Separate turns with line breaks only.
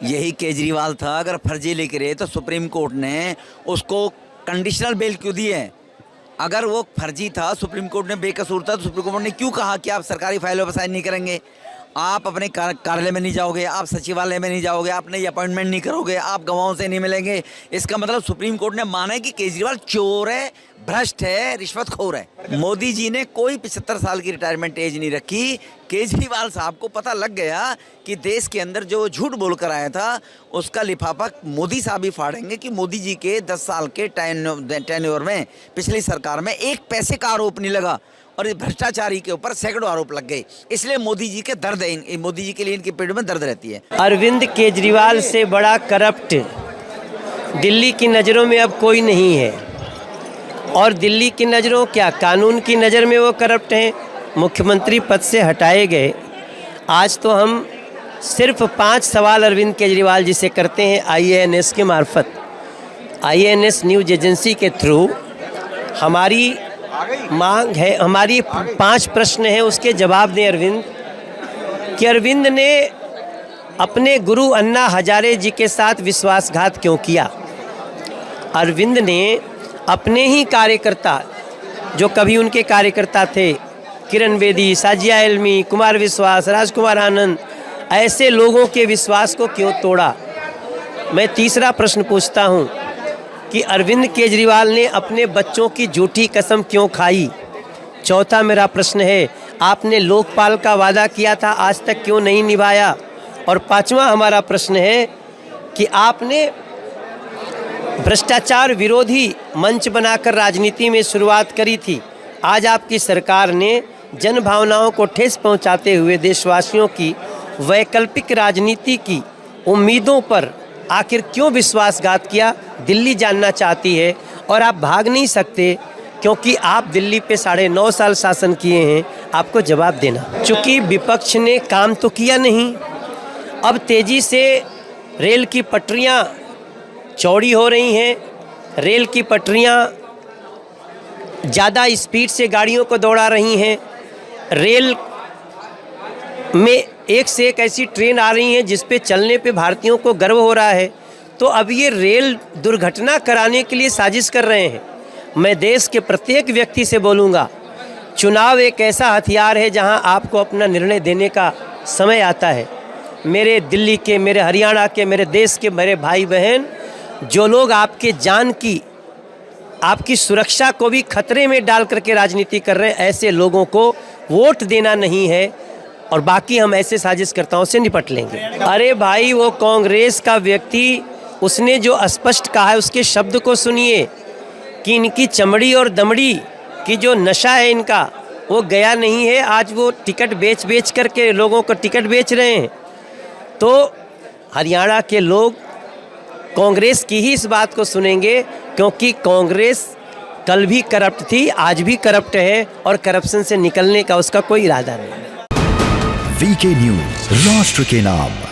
यही केजरीवाल था। अगर फर्जी लिख रहे तो सुप्रीम कोर्ट ने उसको कंडीशनल बेल क्यों दी है? अगर वो फर्जी था, सुप्रीम कोर्ट ने बेकसूर था, तो सुप्रीम कोर्ट ने क्यों कहा कि आप सरकारी फाइलों पर साइन नहीं करेंगे, आप अपने कार्यालय में नहीं जाओगे, आप सचिवालय में नहीं जाओगे, आप नई अपॉइंटमेंट नहीं करोगे, आप गवाहों से नहीं मिलेंगे? इसका मतलब सुप्रीम कोर्ट ने माना है कि केजरीवाल चोर है, भ्रष्ट है, रिश्वतखोर है। मोदी जी ने कोई 75 साल की रिटायरमेंट एज नहीं रखी। केजरीवाल साहब को पता लग गया कि देश के अंदर जो झूठ बोलकर आया था उसका लिफाफा मोदी साहब ही फाड़ेंगे कि मोदी जी के 10 साल के टेन्योर में, पिछली सरकार में एक पैसे का आरोप नहीं लगा और इस भ्रष्टाचारी के ऊपर सैकड़ों आरोप लग गए। इसलिए मोदी जी के दर्द है, मोदी जी के लिए इनके पेट में दर्द रहती है।
अरविंद केजरीवाल से बड़ा करप्ट दिल्ली की नज़रों में अब कोई नहीं है। और दिल्ली की नज़रों क्या, कानून की नज़र में वो करप्ट हैं। मुख्यमंत्री पद से हटाए गए। आज तो हम सिर्फ 5 सवाल अरविंद केजरीवाल जी से करते हैं IANS के मार्फत। IANS न्यूज़ एजेंसी के थ्रू हमारी मांग है, हमारी 5 प्रश्न हैं, उसके जवाब दें अरविंद। कि अरविंद ने अपने गुरु अन्ना हजारे जी के साथ विश्वासघात क्यों किया? अरविंद ने अपने ही कार्यकर्ता, जो कभी उनके कार्यकर्ता थे, किरण बेदी, साजिया इल्मी, कुमार विश्वास, राजकुमार आनंद, ऐसे लोगों के विश्वास को क्यों तोड़ा? मैं तीसरा प्रश्न पूछता हूं कि अरविंद केजरीवाल ने अपने बच्चों की झूठी कसम क्यों खाई? चौथा मेरा प्रश्न है, आपने लोकपाल का वादा किया था, आज तक क्यों नहीं निभाया? और 5वां हमारा प्रश्न है कि आपने भ्रष्टाचार विरोधी मंच बनाकर राजनीति में शुरुआत करी थी। आज आपकी सरकार ने जन भावनाओं को ठेस पहुंचाते हुए देशवासियों की वैकल्पिक राजनीति की उम्मीदों पर आखिर क्यों विश्वासघात किया? दिल्ली जानना चाहती है और आप भाग नहीं सकते, क्योंकि आप दिल्ली पे 9.5 साल शासन किए हैं। आपको जवाब देना। चूँकि विपक्ष ने काम तो किया नहीं, अब तेज़ी से रेल की पटरियां चौड़ी हो रही हैं, रेल की पटरियां ज़्यादा स्पीड से गाड़ियों को दौड़ा रही हैं, रेल में एक से एक ऐसी ट्रेन आ रही हैं जिस पे चलने पे भारतीयों को गर्व हो रहा है। तो अब ये रेल दुर्घटना कराने के लिए साजिश कर रहे हैं। मैं देश के प्रत्येक व्यक्ति से बोलूँगा, चुनाव एक ऐसा हथियार है जहां आपको अपना निर्णय देने का समय आता है। मेरे दिल्ली के, मेरे हरियाणा के, मेरे देश के मेरे भाई बहन, जो लोग आपके जान की, आपकी सुरक्षा को भी खतरे में डाल करके राजनीति कर रहे हैं, ऐसे लोगों को वोट देना नहीं है और बाकी हम ऐसे साजिशकर्ताओं से निपट लेंगे। अरे भाई, वो कांग्रेस का व्यक्ति, उसने जो स्पष्ट कहा है उसके शब्द को सुनिए कि इनकी चमड़ी और दमड़ी की जो नशा है इनका, वो गया नहीं है। आज वो टिकट बेच करके लोगों को टिकट बेच रहे हैं। तो हरियाणा के लोग कांग्रेस की ही इस बात को सुनेंगे, क्योंकि कांग्रेस कल भी करप्ट थी, आज भी करप्ट है और करप्शन से निकलने का उसका कोई इरादा नहीं है।
VK न्यूज़, राष्ट्र के नाम।